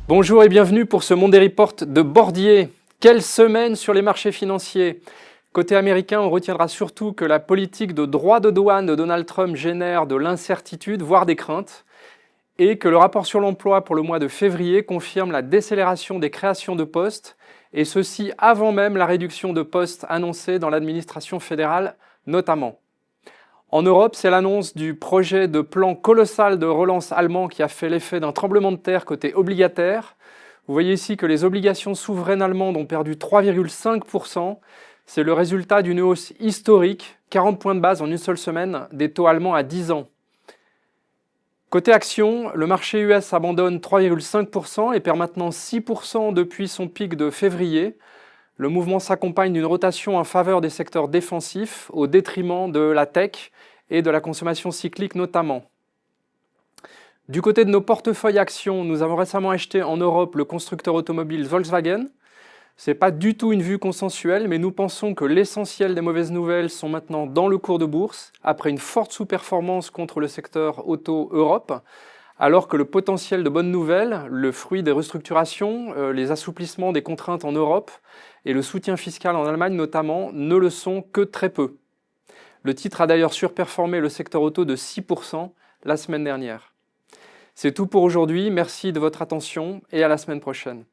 Bonjour et bienvenue pour ce Monday Report de Bordier. Quelle semaine sur les marchés financiers! Côté américain, on retiendra surtout que la politique de droits de douane de Donald Trump génère de l'incertitude, voire des craintes, et que le rapport sur l'emploi pour le mois de février confirme la décélération des créations de postes, et ceci avant même la réduction de postes annoncée dans l'administration fédérale notamment. En Europe, c'est l'annonce du projet de plan colossal de relance allemand qui a fait l'effet d'un tremblement de terre côté obligataire. Vous voyez ici que les obligations souveraines allemandes ont perdu 3,5%. C'est le résultat d'une hausse historique, 40 points de base en une seule semaine, des taux allemands à 10 ans. Côté action, le marché US abandonne 3,5% et perd maintenant 6% depuis son pic de février. Le mouvement s'accompagne d'une rotation en faveur des secteurs défensifs au détriment de la tech et de la consommation cyclique notamment. Du côté de nos portefeuilles actions, nous avons récemment acheté en Europe le constructeur automobile Volkswagen. Ce n'est pas du tout une vue consensuelle, mais nous pensons que l'essentiel des mauvaises nouvelles sont maintenant dans le cours de bourse, après une forte sous-performance contre le secteur auto Europe, alors que le potentiel de bonnes nouvelles, le fruit des restructurations, les assouplissements des contraintes en Europe et le soutien fiscal en Allemagne notamment, ne le sont que très peu. Le titre a d'ailleurs surperformé le secteur auto de 6% la semaine dernière. C'est tout pour aujourd'hui, merci de votre attention et à la semaine prochaine.